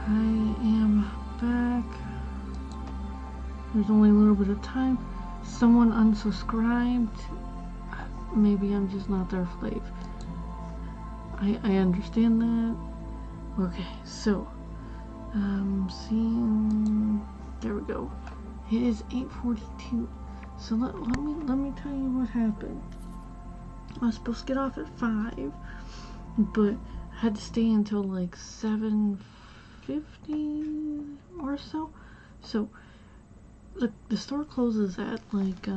I am back. There's only a little bit of time. Someone unsubscribed. Maybe I'm just not their slave. I understand that. Okay, so seeing, there we go. It is 8:42. So let me tell you what happened. I was supposed to get off at 5, but I had to stay until like 7:50 or so. So the store closes at like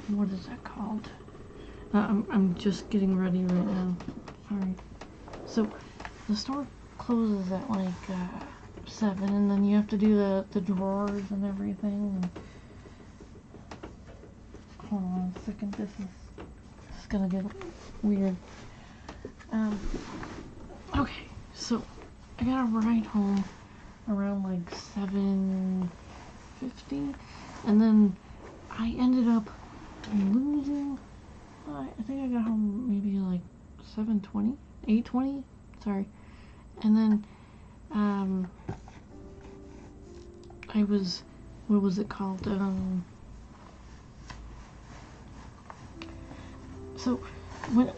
what is that called? I'm just getting ready right now. Sorry. So the store closes at like 7, and then you have to do the drawers and everything. And hold on a second. This is gonna get weird. Okay, so I got a ride home around like 7:50, and then I ended up losing. I think I got home maybe like 7:20, 8:20. Sorry, and then I was, what was it called? So when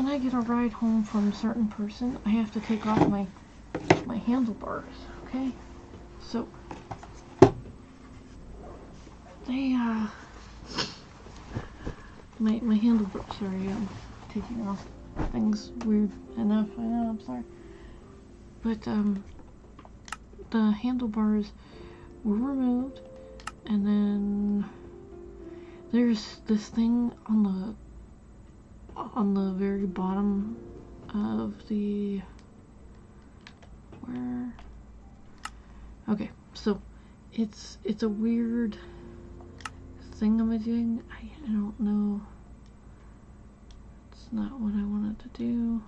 I get a ride home from a certain person, I have to take off my handlebars. Okay, so they my handlebars. Sorry, I'm taking off things weird enough. I know, I'm sorry, but the handlebars were removed, and then there's this thing on the very bottom of the, where, okay, so it's a weird thingamajig. I don't know, it's not what I wanted to do.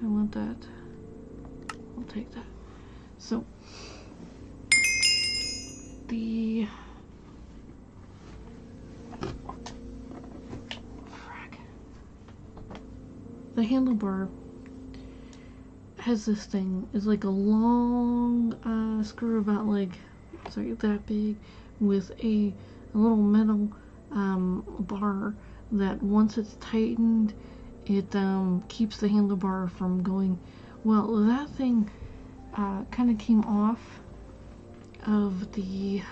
I want that. I'll take that. So the handlebar has this thing. It's like a long screw, about like, sorry, that big, with a little metal bar that once it's tightened, it keeps the handlebar from going. Well, that thing kind of came off of the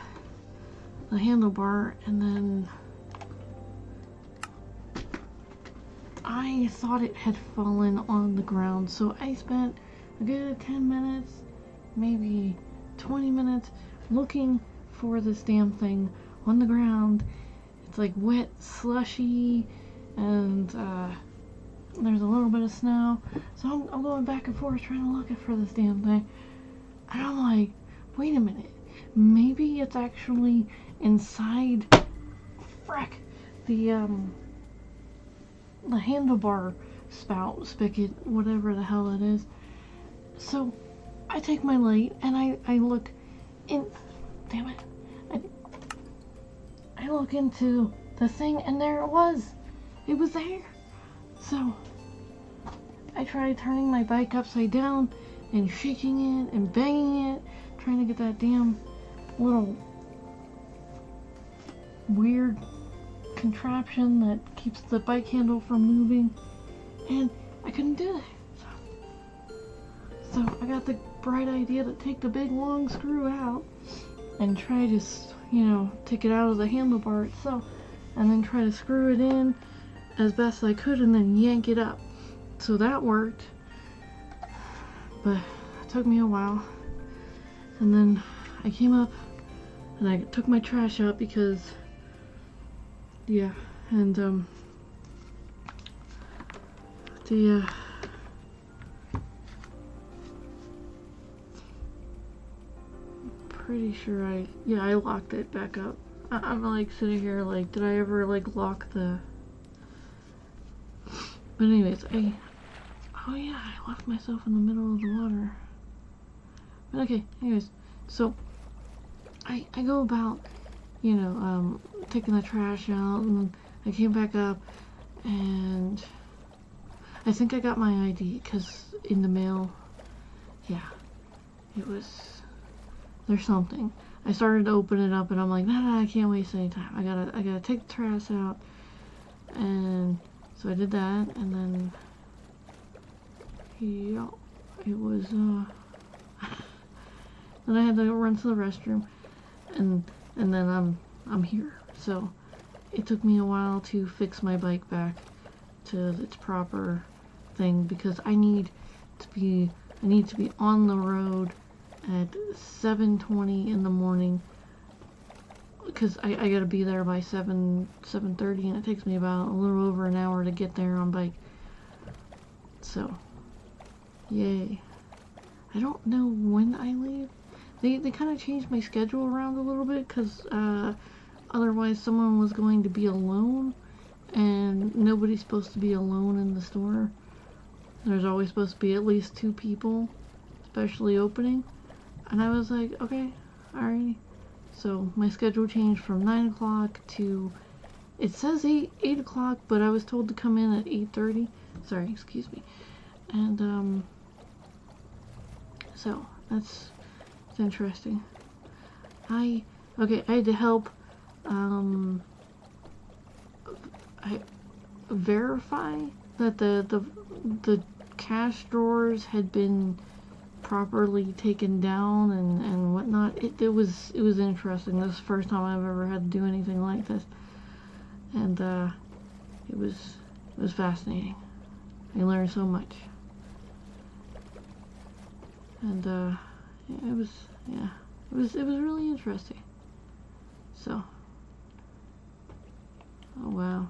handlebar, and then I thought it had fallen on the ground, so I spent a good 10 minutes, maybe 20 minutes, looking for this damn thing on the ground. It's like wet, slushy, and there's a little bit of snow, so I'm going back and forth trying to look for this damn thing, and I'm like, wait a minute, maybe it's actually inside, frack, the handlebar spout, spigot, whatever the hell it is. So I take my light and I look in, damn it, I look into the thing, and there it was there. So I tried turning my bike upside down and shaking it and banging it, trying to get that damn little weird contraption that keeps the bike handle from moving, and I couldn't do it. So I got the bright idea to take the big long screw out and try to, take it out of the handlebar itself, and then try to screw it in as best I could, and then yank it up. So that worked, but it took me a while. And then I came up and I took my trash out because, yeah, and pretty sure I locked it back up. I'm like sitting here like, did I ever like lock the, but anyways, oh yeah, I left myself in the middle of the water. But okay, anyways, so I go about, taking the trash out, and I came back up, and I think I got my ID, because in the mail yeah, there's something. I started to open it up and I'm like, nah, I can't waste any time. I gotta take the trash out. And so I did that, and then, yeah, it was, then I had to run to the restroom, and then I'm here. So it took me a while to fix my bike back to its proper thing, because I need to be on the road at 7:20 in the morning, because I gotta be there by 7:30, and it takes me about a little over an hour to get there on bike. So, yay. I don't know when I leave. They kind of changed my schedule around a little bit, because otherwise someone was going to be alone, and nobody's supposed to be alone in the store. There's always supposed to be at least 2 people, especially opening. And I was like, okay, alrighty. So my schedule changed from 9 o'clock to, it says 8 o'clock, but I was told to come in at 8:30. Sorry, excuse me. And, so it's interesting. I had to help, I verify that the cash drawers had been properly taken down and whatnot. It was interesting. This is the first time I've ever had to do anything like this, and it was fascinating. I learned so much, and it was really interesting. So, oh wow.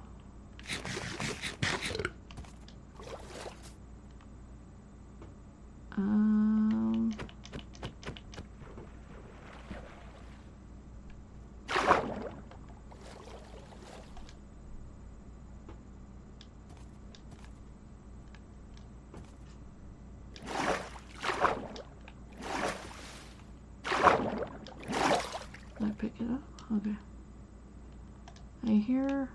Did I pick it up? Okay. I hear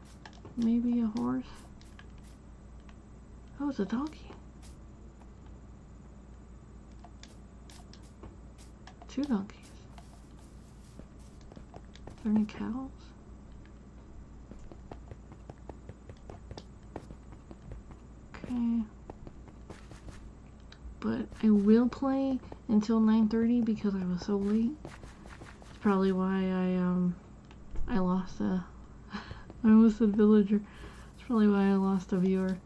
maybe a horse. Oh, it's a donkey. 2 donkeys. Are there any cows? Okay. But I will play until 9:30 because I was so late. It's probably why I lost a I almost said villager. It's probably why I lost a viewer.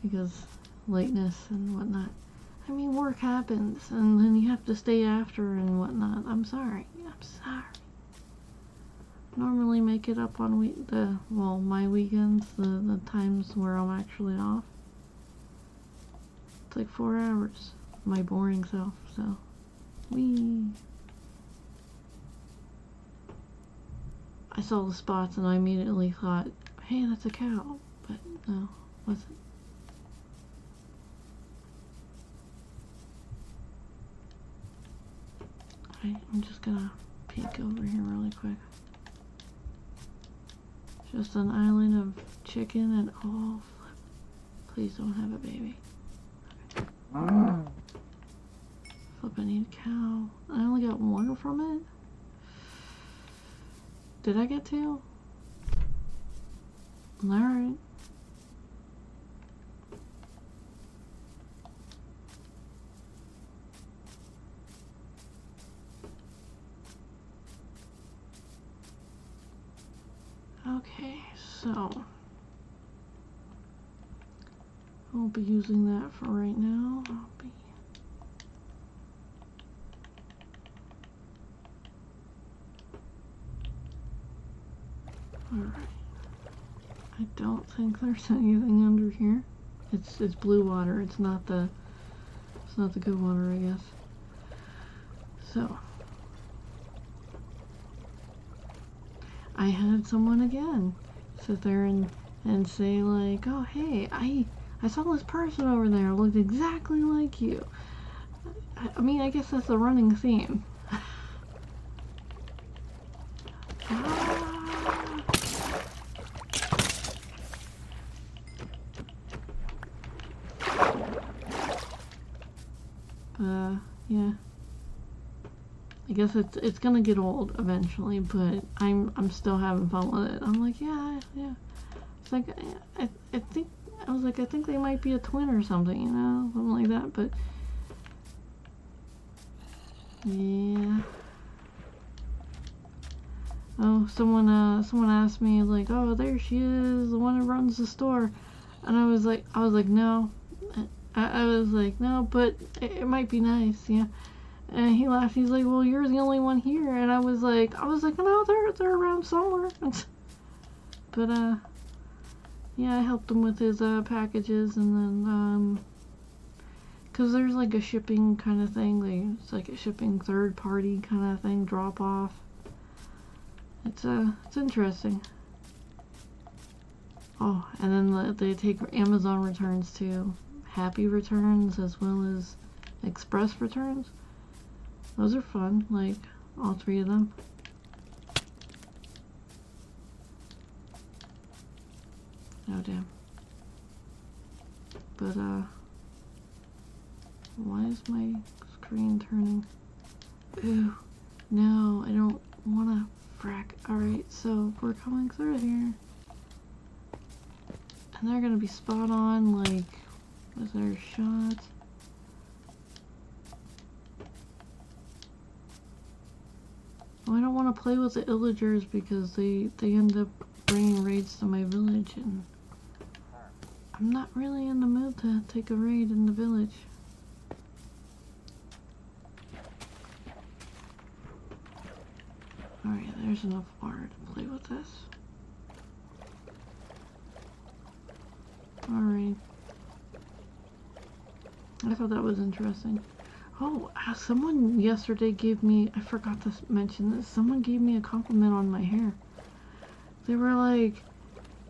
Because lateness and whatnot. I mean, work happens, and then you have to stay after and whatnot. I'm sorry. Normally make it up on my weekends, the times where I'm actually off. It's like 4 hours. My boring self, so. Whee! I saw the spots and I immediately thought, hey, that's a cow. But no, it wasn't. I'm just gonna peek over here really quick. Just an island of chicken and oh, please don't have a baby. Okay. Flip, I need a cow. I only got 1 from it. Did I get 2? Alright. Okay, so I won't be using that for right now. Alright. I don't think there's anything under here. It's blue water. It's not the good water, I guess. So I had someone again sit there and say like, oh hey, I saw this person over there looked exactly like you. I mean, I guess that's a running theme. Yeah. I guess it's gonna get old eventually, but I'm still having fun with it. I'm like, yeah. It's like I think I was like, I think they might be a twin or something, you know, something like that. But yeah. Oh, someone asked me like, oh, there she is, the one who runs the store, and I was like, no, I was like, no, but it might be nice, yeah. And he laughed. He's like, well, you're the only one here, and I was like, no, they're around somewhere. But yeah, I helped him with his packages, and then cause there's like a shipping kind of thing, like it's like a shipping third party kind of thing, drop off. It's interesting. Oh, and then they take Amazon returns too, Happy Returns as well as Express Returns. Those are fun, like all three of them. Oh damn. But why is my screen turning? Ooh, no, I don't wanna frack. Alright, so we're coming through here. And they're gonna be spot on, like, with their shots. Well, I don't want to play with the Illagers because they end up bringing raids to my village, and I'm not really in the mood to take a raid in the village. Alright, there's enough water to play with this. Alright. I thought that was interesting. Oh, someone yesterday gave me, I forgot to mention this, someone gave me a compliment on my hair. They were like,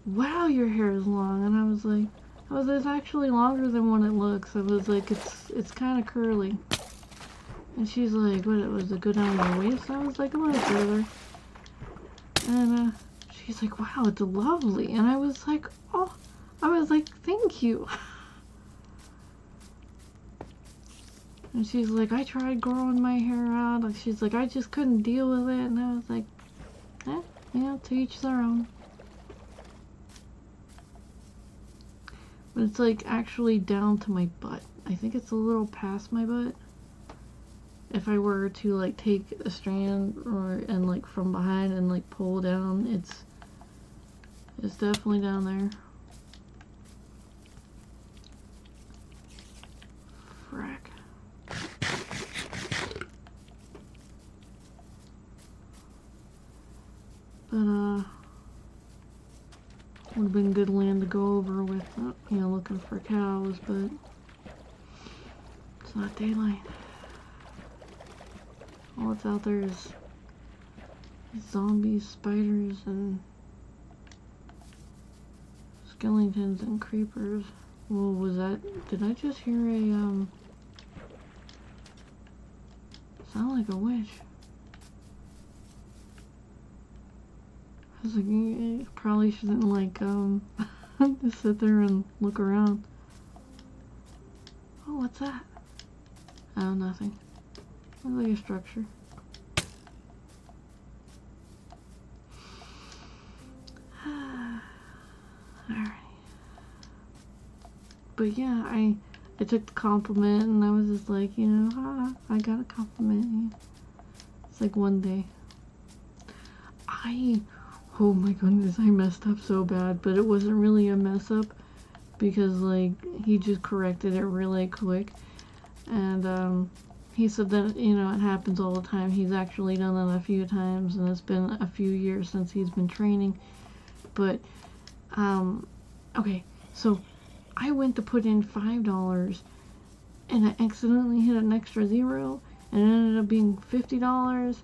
wow, your hair is long. And I was like, oh, it's actually longer than what it looks. I was like, it's kind of curly. And she's like, what, it was a good on your waist? I was like, a little further. And she's like, wow, it's lovely. And I was like, oh, I was like, thank you. And she's like, I tried growing my hair out. And she's like, I just couldn't deal with it. And I was like, yeah, to each their own. But it's like actually down to my butt. I think it's a little past my butt. If I were to like take a strand and like from behind and like pull down, it's definitely down there. Frack. But would have been good land to go over with, you know, looking for cows, but it's not daylight. All that's out there is zombies, spiders, and skeletons and creepers. Whoa, was that? Did I just hear a sound like a witch? I was like, you probably shouldn't like just sit there and look around. Oh, what's that? Oh, nothing. Looks like a structure. Alright. But yeah, I took the compliment and I was just like, you know, I got a compliment. It's like one day. Oh my goodness, I messed up so bad, but it wasn't really a mess up because like he just corrected it really quick. And he said that, you know, it happens all the time. He's actually done that a few times, and it's been a few years since he's been training. But, okay, so I went to put in $5, and I accidentally hit an extra zero, and it ended up being $50,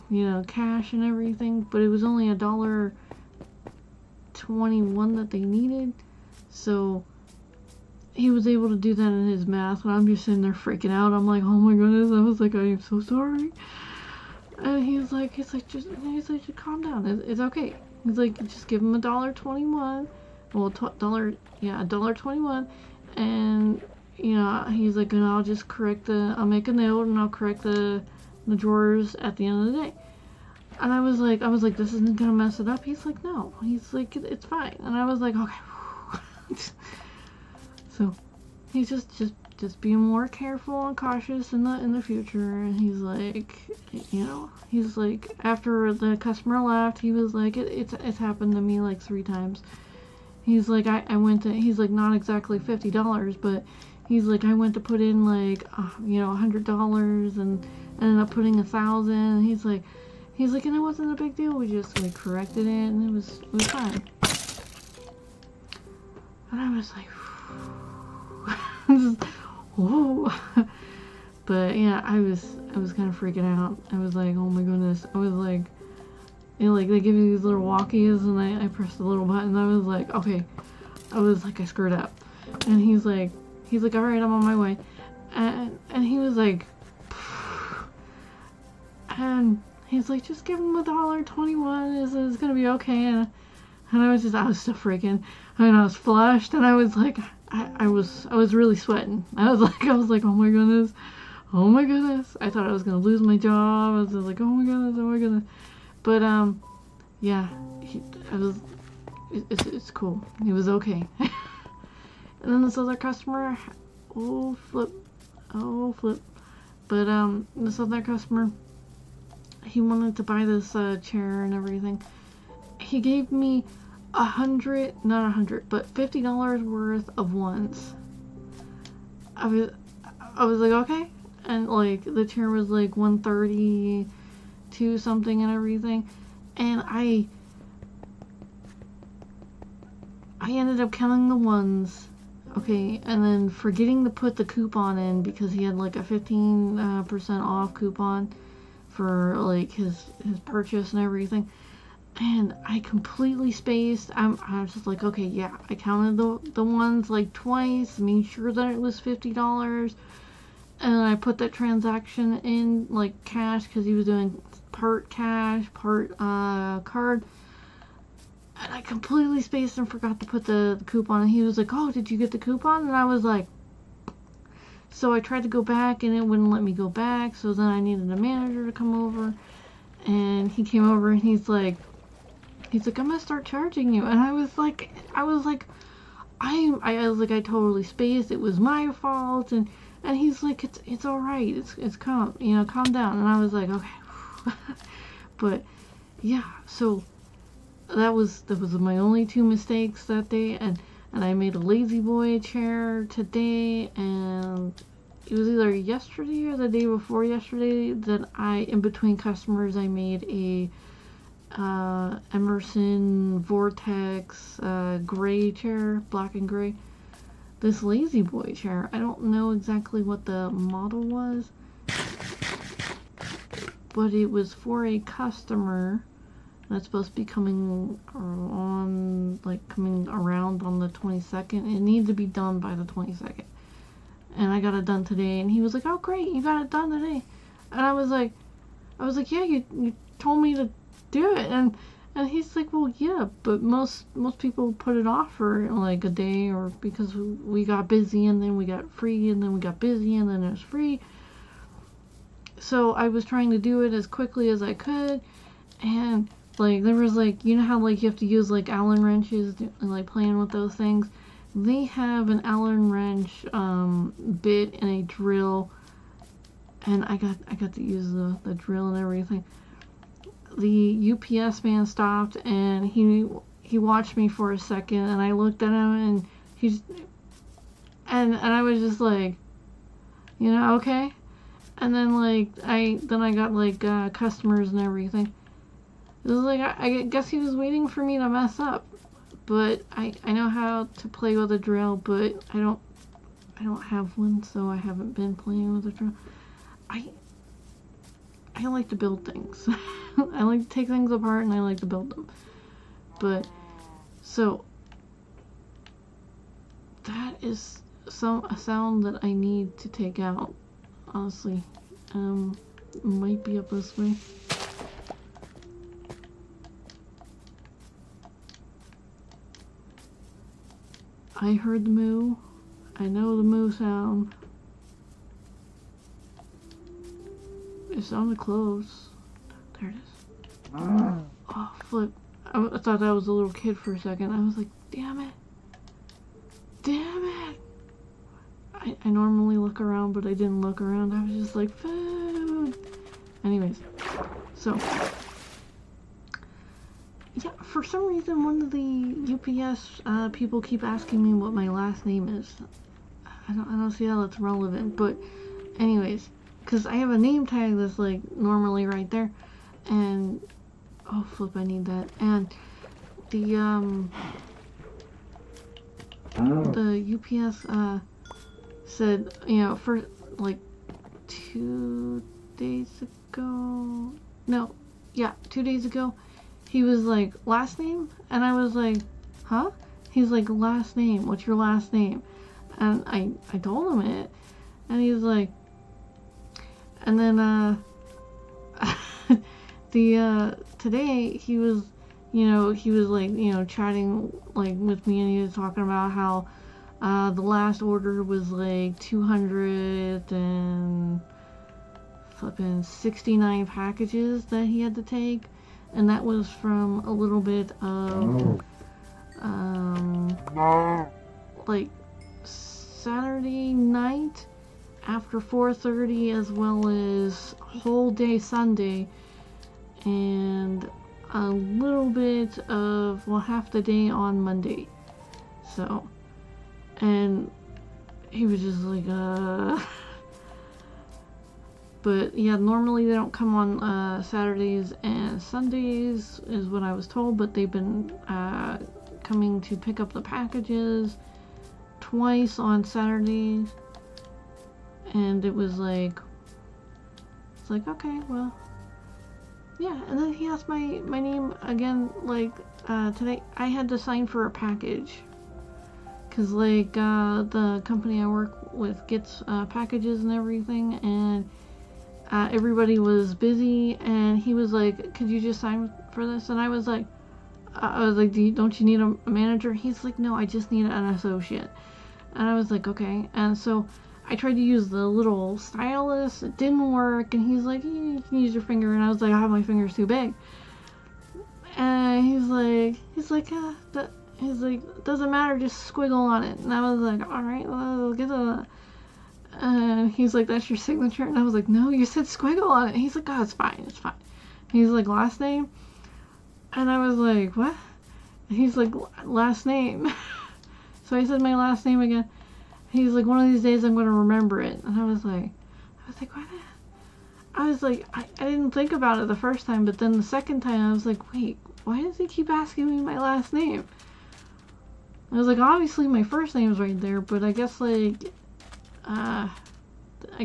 you know, cash and everything, but it was only $1.21 that they needed, so he was able to do that in his math, and I'm just sitting there freaking out. I'm like, oh my goodness. I was like, I am so sorry. And he's like, just calm down. It's okay. He's like, just give him $1.21. Well, $1.21, and you know, he's like, and I'll make a note and I'll correct the drawers at the end of the day. And I was like, this isn't gonna mess it up. He's like, no. He's like, it's fine. And I was like, okay. So he's just being more careful and cautious in the future. And he's like, you know, he's like, after the customer left, he was like, it's happened to me like 3 times. He's like, I went to, he's like, not exactly $50, but he's like, I went to put in like, you know, $100 and ended up putting 1,000. He's like, and it wasn't a big deal. We just like corrected it and it was fine. And I was like, whoa. But yeah, I was kind of freaking out. I was like, oh my goodness. I was like, you know, like they give you these little walkies, and I pressed the little button. And I was like, okay. I was like, I screwed up. And he's like, all right, I'm on my way. And he was like, and he's like, just give him $1.21. It's gonna be okay. And I was so freaking. I mean, I was flushed, and I was like, I was really sweating. I was like, oh my goodness, I thought I was gonna lose my job. I was just like, oh my goodness. But yeah, it's cool. He was okay. And then this other customer, oh flip. But this other customer, he wanted to buy this chair and everything. He gave me $50 worth of ones. I was like, okay. And like the chair was like $132 something and everything. And I ended up counting the ones, okay, and then forgetting to put the coupon in because he had like a 15% off coupon for like his purchase and everything. And I completely spaced. I was just like, okay, yeah. I counted the ones like twice, made sure that it was $50, and I put that transaction in like cash because he was doing part cash, part card. And I completely spaced and forgot to put the coupon. And he was like, oh, did you get the coupon? And I was like, so I tried to go back and it wouldn't let me go back. So then I needed a manager to come over. And he came over and he's like, I'm gonna start charging you. And I was like, I totally spaced. It was my fault. And he's like, it's all right. It's calm, you know, calm down. And I was like, okay. But yeah, so that was my only 2 mistakes that day. And I made a lazy boy chair today, and it was either yesterday or the day before yesterday that in between customers, I made a Emerson Vortex gray chair, black and gray. This lazy boy chair, I don't know exactly what the model was, but it was for a customer that's supposed to be coming around on the 22nd. It needed to be done by the 22nd. And I got it done today, and he was like, oh great, you got it done today. And I was like, yeah, you told me to do it. And he's like, well, yeah, but most people put it off for like a day, or because we got busy and then we got free and then we got busy and then it was free. So I was trying to do it as quickly as I could, and like there was like, you know how like you have to use like Allen wrenches and like playing with those things. They have an Allen wrench bit and a drill, and I got to use the drill and everything. The UPS man stopped and he watched me for a second, and I looked at him and and I was just like, you know, okay. And then like I got like customers and everything. It was like, I guess he was waiting for me to mess up, but I know how to play with a drill, but I don't have one, so I haven't been playing with a drill. I like to build things. I like to take things apart and I like to build them. But so that is a sound that I need to take out, honestly. Might be up this way. I heard the moo. I know the moo sound. It sounded close. There it is. Oh, flip. I thought that was a little kid for a second. I was like, damn it. Damn it. I normally look around, but I didn't look around. I was just like, food. Anyways, so yeah, for some reason one of the UPS people keep asking me what my last name is. I don't see how that's relevant, but anyways, because I have a name tag that's like normally right there, and oh flip, I need that. And the UPS said, you know, for like 2 days ago, no, yeah, 2 days ago, he was like, last name? And I was like, huh? He's like, last name, what's your last name? And I told him it, and he's like, and then today he was, you know, like, you know, chatting like with me, and he was talking about how the last order was like 269 packages that he had to take, and that was from a little bit of like Saturday night after 4:30, as well as whole day Sunday, and a little bit of, well, half the day on Monday. So, and he was just like, but yeah, normally they don't come on Saturdays and Sundays is what I was told, but they've been coming to pick up the packages twice on Saturdays, and it was like, it's like, okay, well, yeah. And then he asked my name again, like today. I had to sign for a package, because like the company I work with gets packages and everything, and everybody was busy, and he was like, could you just sign for this? And I was like, don't you need a manager? He's like, no, I just need an associate. And I was like, okay. And so I tried to use the little stylus. It didn't work. And he's like, you can use your finger. And I was like, I have my fingers too big. And he's like, doesn't matter, just squiggle on it. And I was like, all right, well, get the. He's like, that's your signature? And I was like, no, you said squiggle on it. And he's like, oh, it's fine, it's fine. And he's like, last name? And I was like, what? And he's like, last name. So I said my last name again. He's like, one of these days I'm going to remember it. And I was like, what? I was like, I didn't think about it the first time, but then the second time I was like, wait, why does he keep asking me my last name? I was like, obviously my first name's right there, but I guess like, I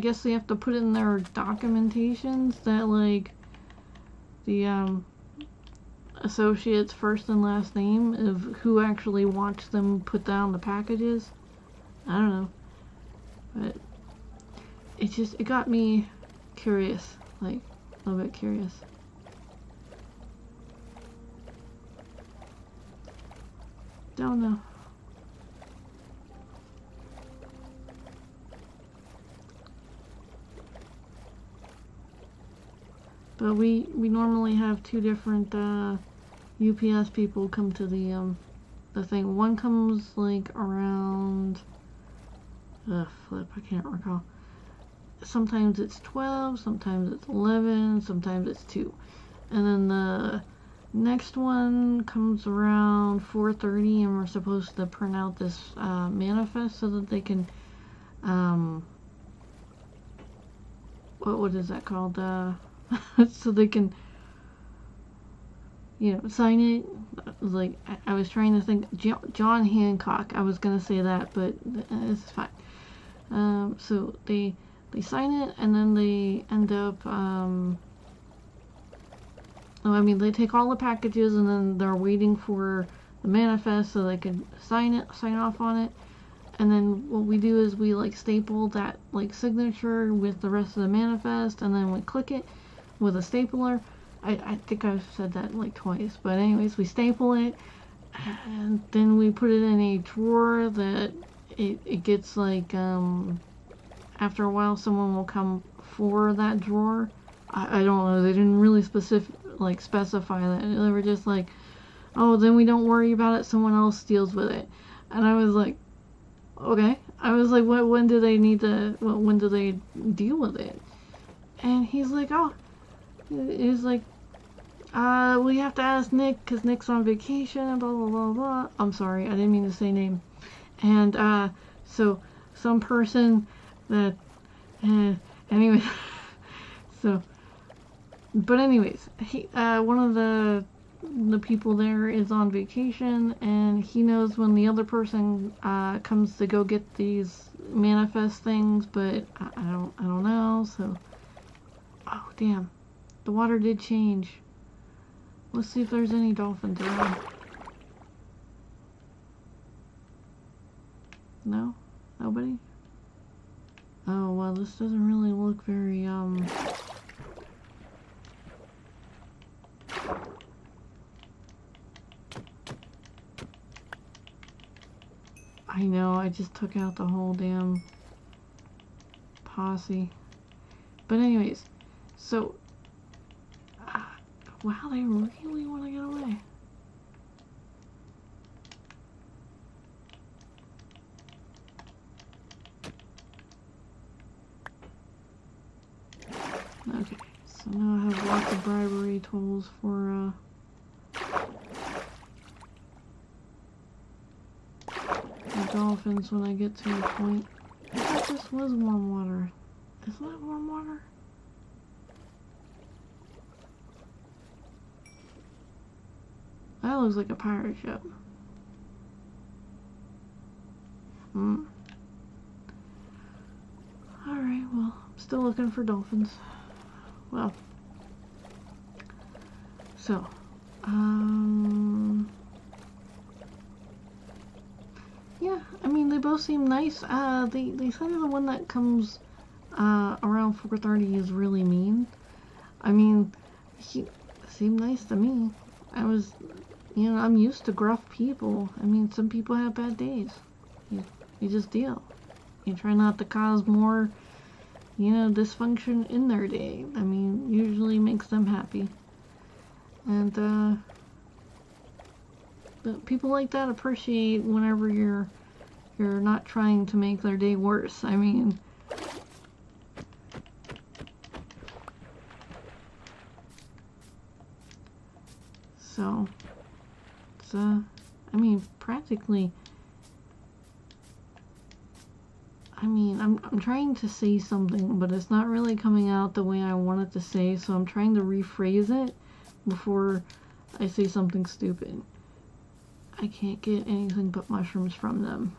guess they have to put in their documentations that like the associate's first and last name of who actually watched them put down the packages. I don't know, but it got me curious, like a little bit curious. Don't know. But we normally have two different UPS people come to the thing. One comes like around flip, I can't recall. Sometimes it's 12, sometimes it's 11, sometimes it's 2. And then the next one comes around 4:30, and we're supposed to print out this manifest so that they can what is that called? So they can, you know, sign it. Like, I was trying to think, John Hancock, I was gonna say that, but it's fine. So they sign it, and then they end up, they take all the packages, and then they're waiting for the manifest so they can sign off on it. And then what we do is we like staple that like signature with the rest of the manifest, and then we click it with a stapler. I think I've said that like twice, but anyways, we staple it, and then we put it in a drawer that it gets like, after a while someone will come for that drawer. I don't know, they didn't really specify that. They were just like, oh, then we don't worry about it, someone else deals with it. And I was like, okay. I was like, when do they deal with it? And he's like, oh, he's like, we have to ask Nick, because Nick's on vacation, blah, blah, blah, blah. I'm sorry, I didn't mean to say name. And, so, some person that, anyway, so, but anyways, one of the people there is on vacation, and he knows when the other person, comes to go get these manifest things, but I don't know, so, oh, damn, the water did change. Let's see if there's any dolphins around. No? Nobody? Oh, well, this doesn't really look very, I know, I just took out the whole damn posse. But anyways, so, wow, they really want to get away. Okay, so now I have lots of bribery tools for, the dolphins when I get to a point. I thought this was warm water. Isn't that warm water? That looks like a pirate ship. Alright, well, I'm still looking for dolphins. Well. So, yeah, I mean, they both seem nice. They said the one that comes, around 4:30 is really mean. I mean, he seemed nice to me. I was, you know, I'm used to gruff people. I mean, some people have bad days. You just deal. You try not to cause more, you know, dysfunction in their day. I mean, usually makes them happy. And, but people like that appreciate whenever you're not trying to make their day worse. I mean, so it's I mean, practically, I mean, I'm trying to say something, but it's not really coming out the way I want it to say, so I'm trying to rephrase it before I say something stupid. I can't get anything but mushrooms from them.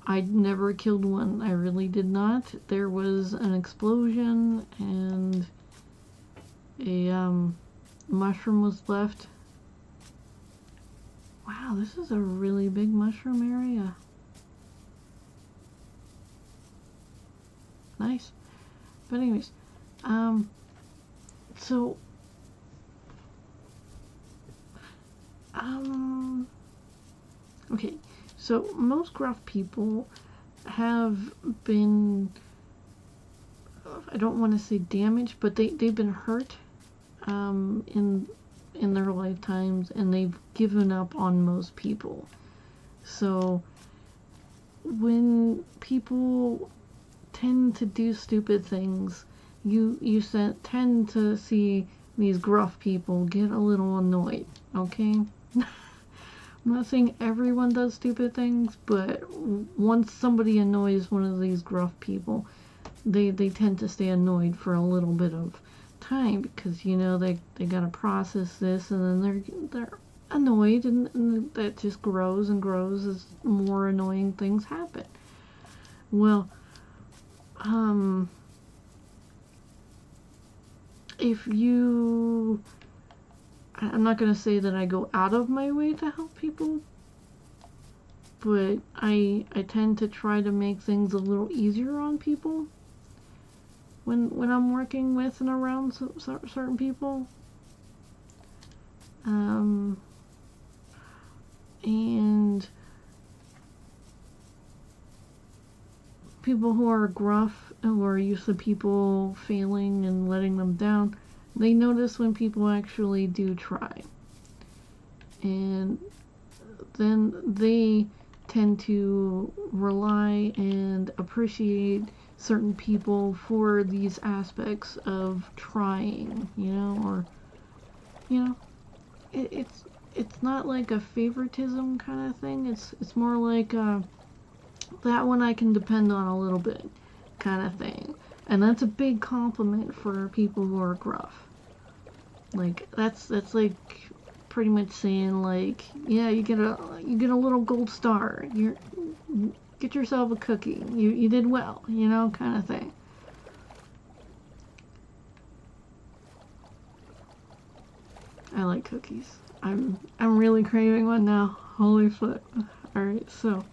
I never killed one. I really did not. There was an explosion and a mushroom was left. Wow, this is a really big mushroom area. Nice. But anyways, so okay, so most gruff people have been, I don't want to say damaged, but they've been hurt in their lifetimes, and they've given up on most people. So when people tend to do stupid things, you tend to see these gruff people get a little annoyed, okay? I'm not saying everyone does stupid things, but once somebody annoys one of these gruff people, they tend to stay annoyed for a little bit of time, because, you know, they gotta process this, and then they're annoyed, and that just grows and grows as more annoying things happen. Well, if you, I'm not going to say that I go out of my way to help people, but I tend to try to make things a little easier on people when I'm working with and around certain people. And people who are gruff, who are used to people failing and letting them down, they notice when people actually do try. And then they tend to rely and appreciate certain people for these aspects of trying, you know, or, you know, it's not like a favoritism kind of thing. It's more like that one I can depend on a little bit kind of thing. And that's a big compliment for people who are gruff. Like that's like pretty much saying like, yeah, you get a little gold star. Get yourself a cookie. You did well, you know, kind of thing. I like cookies. I'm really craving one now. Holy fuck. Alright, so.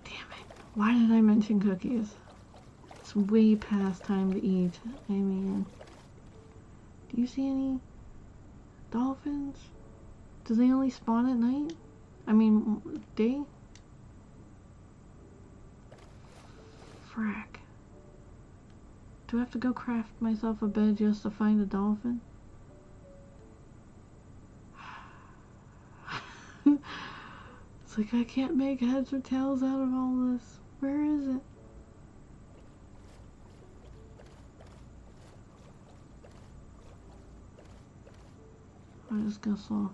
Damn it. Why did I mention cookies? It's way past time to eat. I mean, do you see any dolphins? Do they only spawn at night? I mean, day? Frack. Do I have to go craft myself a bed just to find a dolphin? It's like I can't make heads or tails out of all this. Where is it? I just go slow.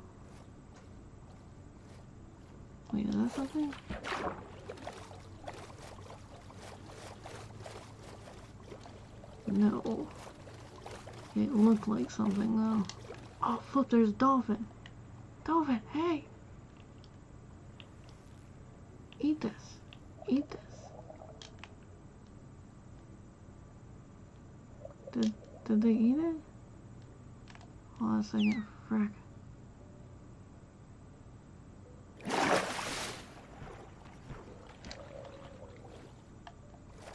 Wait, is that something? No. It looked like something though. Oh flip, there's a dolphin. Dolphin, hey! Eat this. Eat this. Did they eat it? Hold on a second. Frack.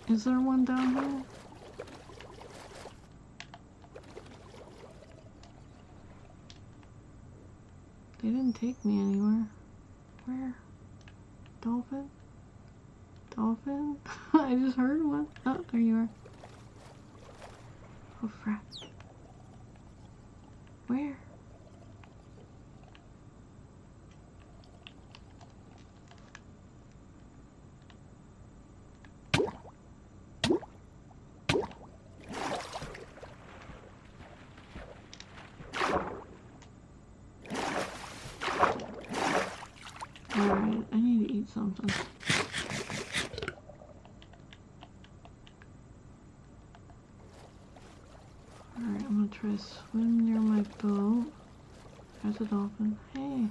Is there one down here? They didn't take me anywhere. Where? Dolphin? Dolphin? I just heard one. Oh, there you are. Oh, crap. Where? Alright, I need to eat something. Alright, I'm gonna try to swim near my boat. There's a dolphin. Hey!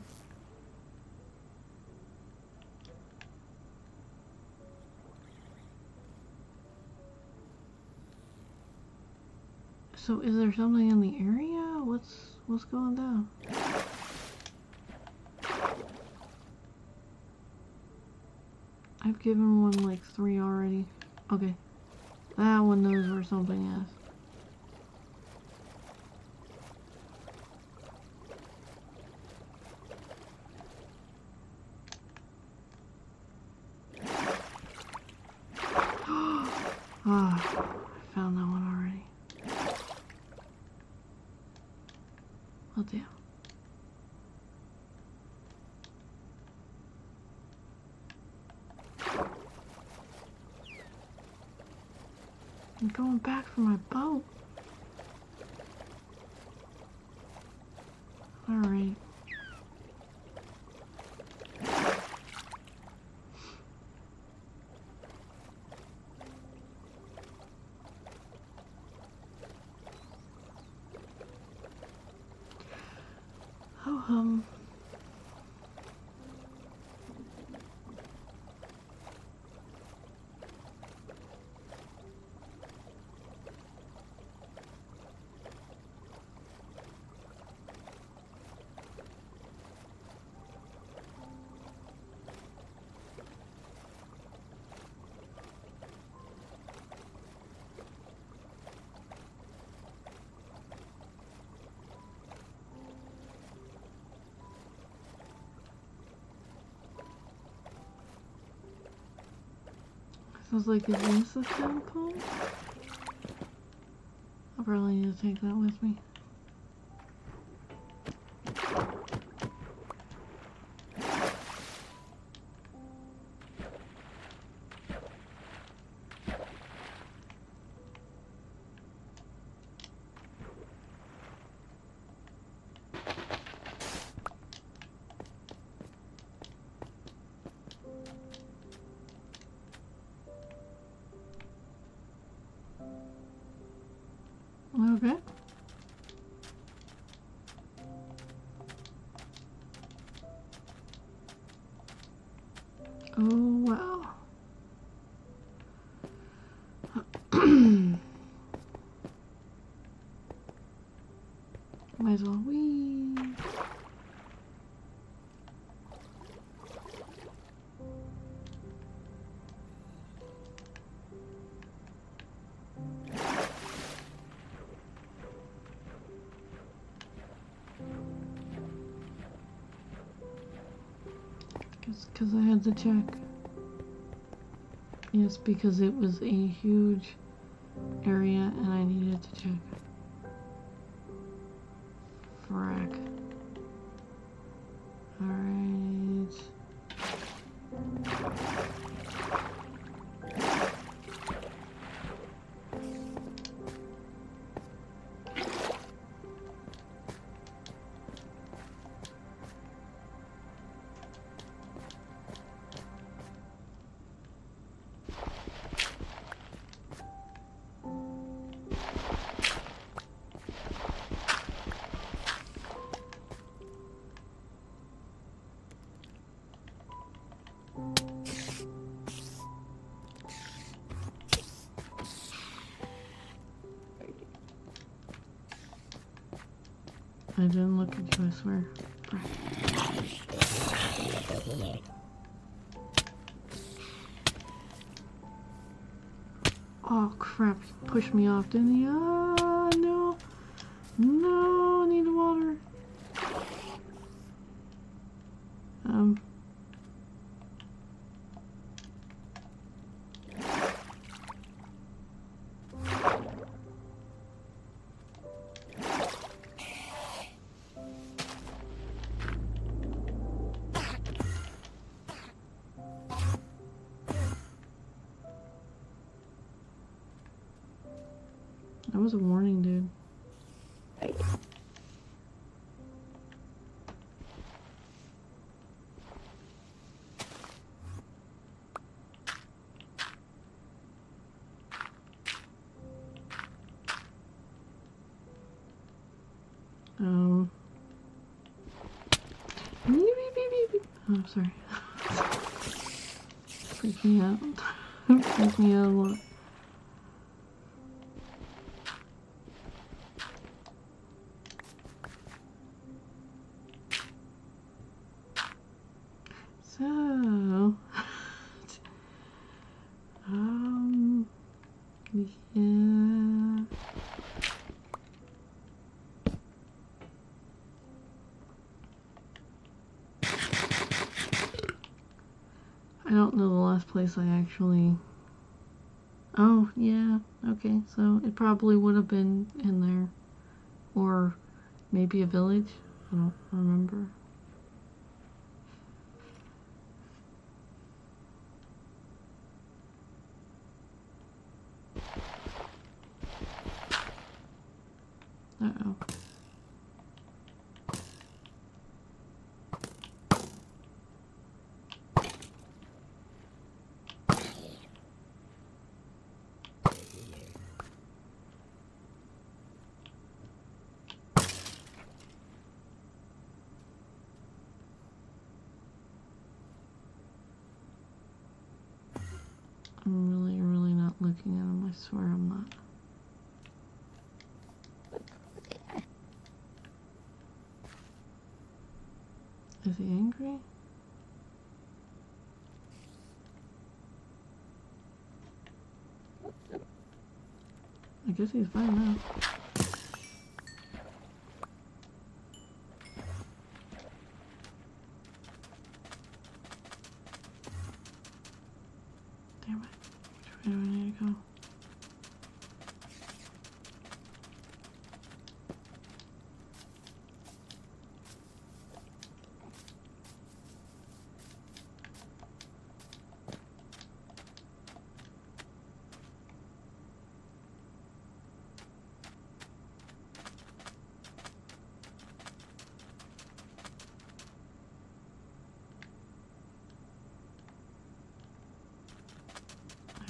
So is there something in the area? What's going down? I've given one like 3 already. Okay. That one knows where something is. Ah, I found that one already. Oh damn. I'm going back for my boat. Alright. Oh, So I was like, is this a temple? I'll probably need to take that with me. Okay. Oh, wow. Might as well wee. Because I had to check. Yes, because it was a huge area and I needed to check. Frack. Alright. I didn't look at you, I swear. Oh crap, he pushed me off, didn't he? Ah, no. No, I need water. That was a warning, dude. Oh, I'm sorry. Freaked me out. Freaked me out a lot. So, yeah. I don't know the last place I actually... Oh, yeah, okay, so it probably would have been in there. Or maybe a village? I don't remember. Uh-oh. I'm really not looking at him. I swear I'm not. Is he angry? I guess he's fine now. Damn it. Where do I need to go?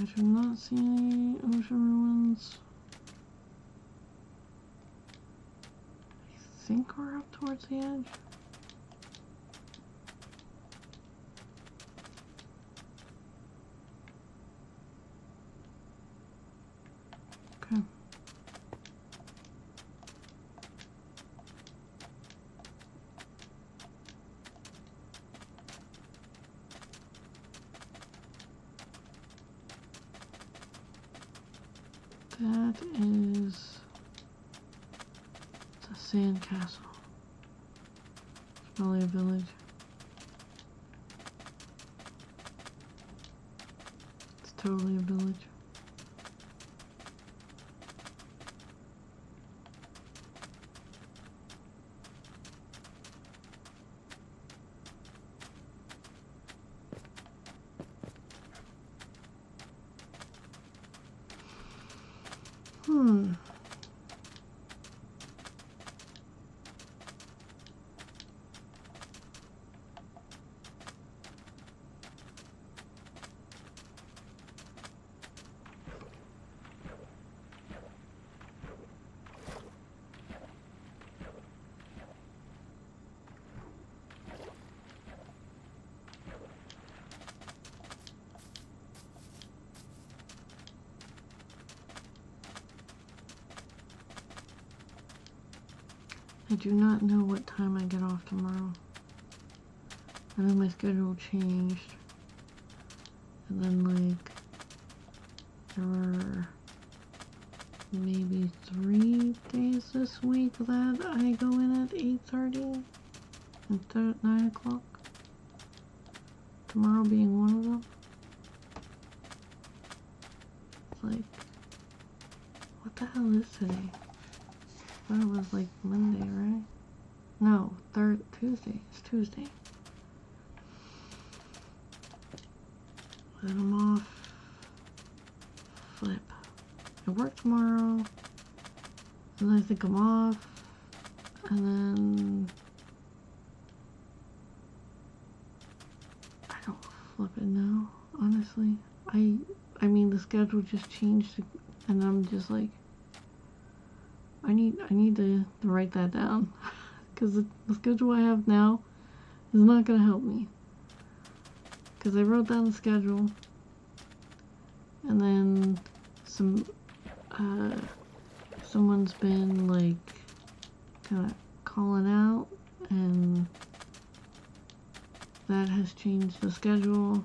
I do not see any ocean ruins. I think we're up towards the edge. Okay. That is the sand castle. It's probably a village. It's totally a village. I do not know what time I get off tomorrow. I know my schedule changed. And then, like, there were maybe 3 days this week that I go in at 8:30 instead of 9 o'clock. Tomorrow being one of them. It's like, what the hell is today? I thought it was like Monday, right? No, Tuesday. It's Tuesday. Then I'm off. Flip. I work tomorrow. And I think I'm off. And then I don't flip it now, honestly. I mean the schedule just changed and I'm just like I need to write that down because the schedule I have now is not going to help me. Because I wrote down the schedule and then someone's been like kind of calling out and that has changed the schedule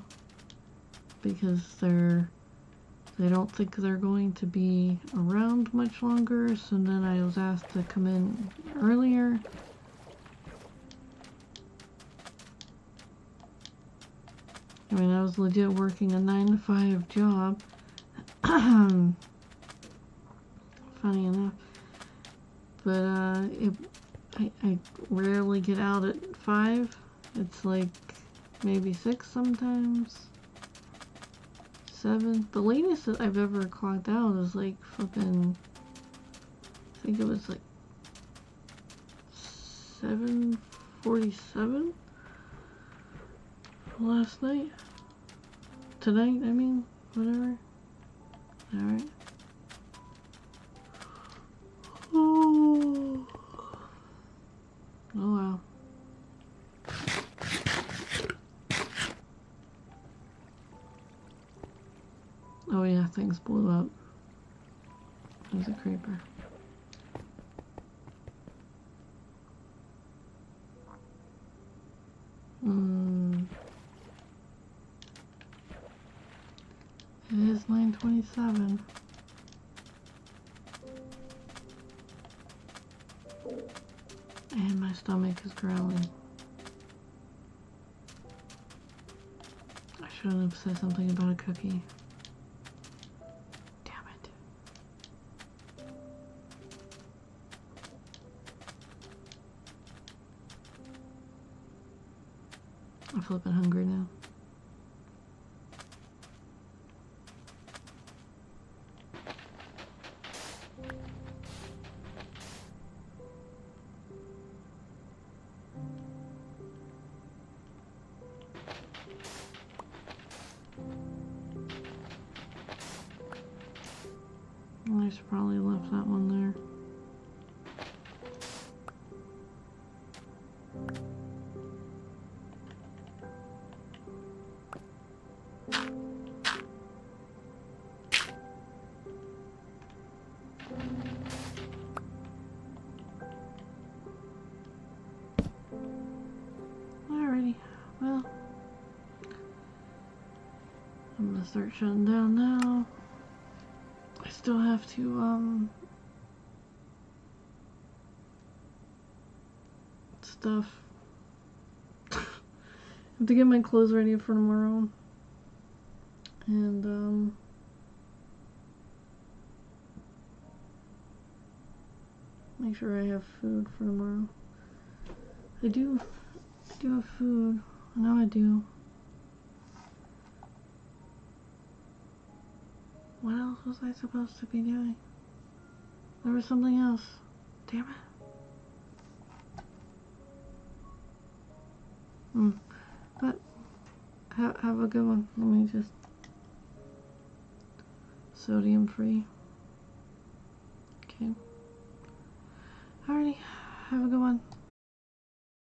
because they don't think they're going to be around much longer, so then I was asked to come in earlier. I mean, I was legit working a 9-to-5 job. Funny enough. But, I rarely get out at 5. It's like maybe 6 sometimes. 7. The latest that I've ever clocked out is like flipping, I think it was like 7:47 last night. Tonight, I mean, whatever. Alright. Oh wow. Oh yeah, things blew up. There's a creeper. It is 9:27. And my stomach is growling. I should have said something about a cookie. I'm flipping hungry now. I should probably left that one there. Alrighty, well, I'm gonna start shutting down now. I still have to, stuff. I have to get my clothes ready for tomorrow. And, make sure I have food for tomorrow. I do have food. I know I do. What else was I supposed to be doing? There was something else. Damn it. But, have a good one. Let me just... Sodium free. Okay. Alrighty. Have a good one.